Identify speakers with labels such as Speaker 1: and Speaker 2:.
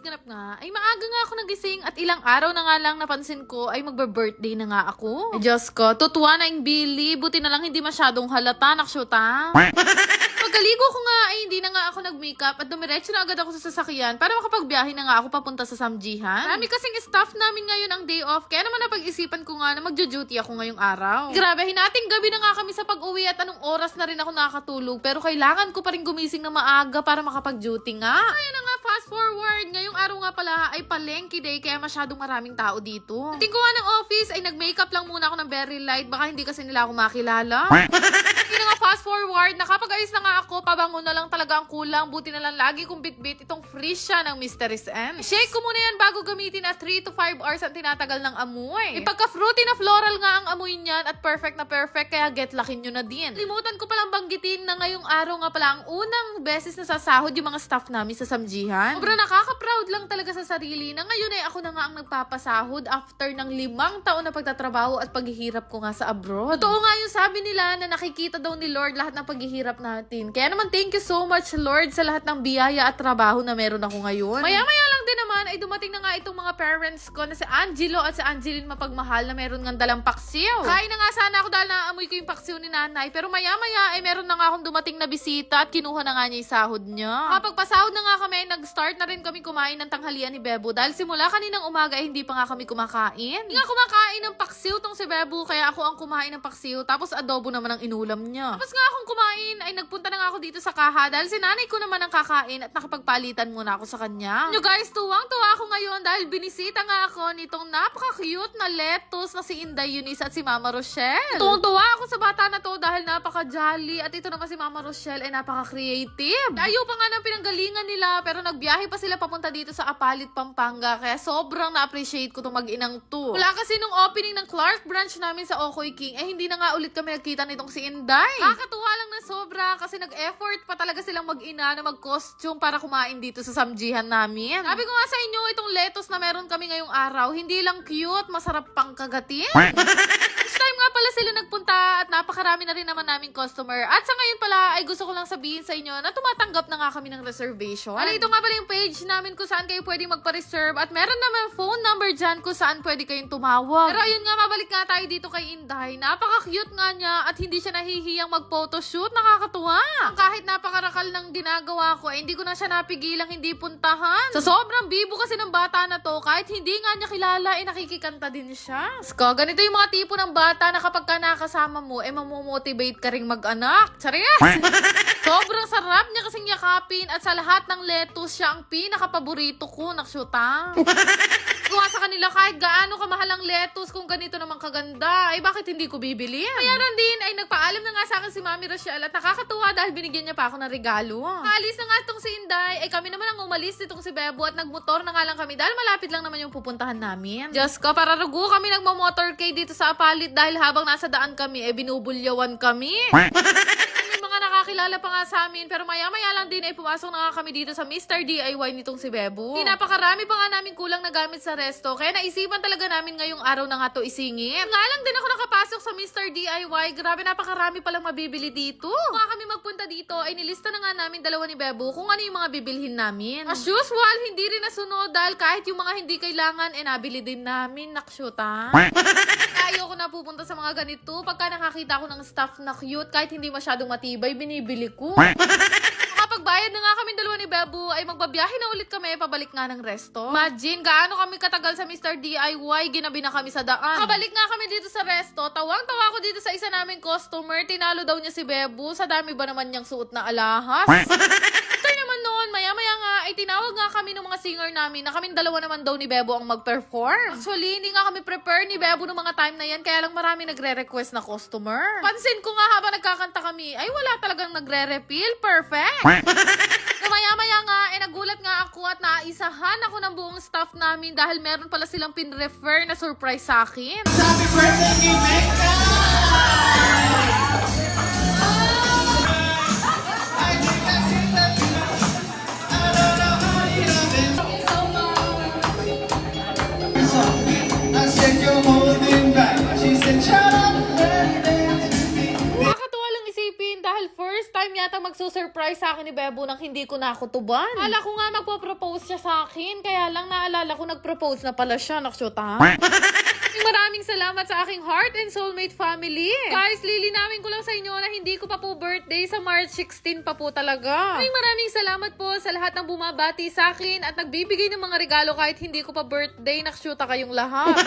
Speaker 1: ganap nga, ay maaga nga ako nagising at ilang araw na nga lang napansin ko ay magbe-birthday na nga ako. Ay Diyos ko, tutuwa na yung Billy, buti na lang hindi masyadong halata, naksyuta. Pagkaligo ko nga ay hindi na nga ako nag-makeup at dumiretso na agad ako sa sasakyan para makapagbiyahe na nga ako papunta sa Samjihan. Marami kasing staff namin ngayon ang day off, kaya naman napag-isipan ko nga na magjo-duty ako ngayong araw. Grabe, hinating gabi na nga kami sa pag-uwi at anong oras na rin ako nakakatulog, pero kailangan ko pa rin gumising na maaga para makapag-duty nga. Kaya na nga, fast forward, ngayong araw nga pala ay palengke day kaya masyadong maraming tao dito. Tingin ko nga ng office ay nag-makeup lang muna ako ng very light, baka hindi kasi nila ako makilala. Hindi na nga fast forward, nakapag-ayos na nga ako, pabango na lang talaga ang kulang, buti na lang lagi kong bitbit itong Friscia ng Mysteries M. Shake ko muna yan bago gamitin at 3 to 5 hours ang tinatagal ng amoy. Ipagka-fruity na floral nga ang amoy niyan at perfect na perfect kaya get lucky nyo na din. Limutan ko palang banggitin na ngayong araw nga pala ang unang beses na sasahod yung mga staff namin sa Samjihan. Sobrang nakaka-proud lang talaga sa sarili na ngayon ay ako na nga ang nagpapasahod after ng 5 taon na pagtatrabaho at paghihirap ko nga sa abroad. Totoo nga yung sabi nila na nakikita daw ni Lord lahat ng paghihirap natin. Kaya naman thank you so much Lord sa lahat ng biyaya at trabaho na meron ako ngayon. Maya-maya lang din naman ay dumating na nga itong mga parents ko na si Angelo at si Angeline Mapagmahal na meron nga dalang paksiw. Kain na nga sana ako dahil naamoy ko yung paksiw ni nanay, pero maya-maya ay meron na nga akong dumating na bisita at kinuha na nga niya yung sahod niya. Kapag pasahod na nga kami, nag-start na rin kami kumain ng tanghalian ni Bebo dahil simula kaninang umaga ay hindi pa nga kami kumakain. Hindi nga kumakain ng paksiw tong si Bebo kaya ako ang kumain ng paksiw tapos adobo naman ang inulam niya. Tapos nga akong kumain ay nagpunta na nga ako dito sa kaha dahil si nanay ko naman ang kakain at nakapagpalitan muna ako sa kanya. Nyo guys, tuwang-tuwa ako ngayon dahil binisita nga ako nitong napaka-cute na lettuce na si Inday Eunice at si Mama Rochelle. Tuwang-tuwa ako sa bata na to dahil napaka-jolly at ito naman si Mama Rochelle ay napaka-creative. Ayaw pa nga ng pinanggalingan nila pero nagbiyahe pa sila papunta dito sa Apalit, Pampanga kaya sobrang na-appreciate ko itong mag-inang to. Wala kasi nung opening ng Clark branch namin sa Okoy King eh hindi na nga ulit kami nagkita nitong si Inday. Kakatuwa lang na sobra kasi nag-effort pa talaga silang mag-ina na mag-costume para kumain dito sa Samjihan namin. Sabi ko nga sa inyo, itong lettuce na meron kami ngayong araw, hindi lang cute, masarap pang kagatin. Each time nga pala sila nagpunta at napakarami na rin naman naming customer. At sa ngayon pala ay gusto ko lang sabihin sa inyo na tumatanggap na nga kami ng reservation. Ito nga pala yung page namin kung saan kayo pwedeng magpa-reserve at meron naman phone number dyan kung saan pwede kayong tumawag. Pero ayun nga, mabalik nga tayo dito kay Inday. Napaka-cute nga niya at hindi siya nahihiyang mag-photoshoot. Nakakatuwa. Kahit napakarakal ng ginagawa ko, hindi ko na siya napigilang hindi puntahan. Sa sobrang bibo kasi ng bata na to, kahit hindi nga niya kilala, nakikikanta din siya. Sko, ganito yung mga tipo ng bata na kapag ka nakasama mo, mamomotivate ka ring mag-anak. Serious! Sobrang sarap niya kasing yakapin at sa lahat ng lettuce, siya ang pinaka-paborito ko. Naksyuta. Kuha sa kanila kahit gaano kamahal ang lettuce kung ganito naman kaganda, bakit hindi ko bibili? Kaya din ay nagpaalam na nga sa akin si Mami Rochelle at nakakatuwa dahil binigyan niya pa ako ng regalo. Kaalis na nga itong si Inday, kami naman ang umalis nitong si Bebo at nagmotor na nga lang kami dahil malapit lang naman yung pupuntahan namin. Diyos ko, para rugo kami nagmamotorcade dito sa Apalit dahil habang nasa daan kami, binubulyawan kami. Mga nakakilala pa nga sa amin pero maya-maya lang din ay pumasok na nga kami dito sa Mr. DIY nitong si Bebo. Napakarami pa nga namin kulang na gamit sa resto kaya naisipan talaga namin ngayong araw na nga to isingit. Nga lang din ako nakapasok sa Mr. DIY, grabe napakarami palang mabibili dito. Kung nga kami magpunta dito ay nilista na nga namin dalawa ni Bebo kung ano yung mga bibilhin namin. As usual, hindi rin nasunod dahil kahit yung mga hindi kailangan nabili din namin. Naksyuta. Ayoko na pupunta sa mga ganito. Pagka nakakita ko ng staff na cute, kahit hindi masyadong matibay, binibili ko. Kapag bayad na nga kami dalawa ni Bebo, ay magbabiyahe na ulit kami, pabalik nga ng resto. Imagine, gaano kami katagal sa Mr. DIY, ginabi na kami sa daan. Kabalik nga kami dito sa resto, tawang-tawa ko dito sa isa naming customer, tinalo daw niya si Bebo, sa dami ba naman niyang suot na alahas? After naman noon, maya-maya nga, ay tinawag nga kami ng mga singer namin na kaming dalawa naman daw ni Bebo ang mag-perform. Actually, hindi nga kami prepare ni Bebo ng mga time na yan, kaya lang marami nagre-request na customer. Pansin ko nga habang nagkakanta kami, ay wala talagang nagre-refill. Perfect! So, maya-maya nga, nagulat nga ako at naisahan ako ng buong staff namin dahil meron pala silang pin-refer na surprise sa akin.
Speaker 2: Happy birthday, King Mecca! I said you're holding back. She said, shut up and dance with me.
Speaker 1: Nakakatuwa lang isipin dahil first time yata mag nagsusurprise sa akin ni Bebo nang hindi ko nakutuban. Akala ko nga magpo-propose siya sa akin, kaya lang naalala ko nag-propose na pala siya, nakshoot ha. Maraming salamat sa aking heart and soulmate family. Guys, lilinawin ko lang sa inyo na hindi ko pa po birthday, sa March 16 pa po talaga. Maraming salamat po sa lahat ng bumabati sa akin at nagbibigay ng mga regalo kahit hindi ko pa birthday. Nakshuta kayong lahat.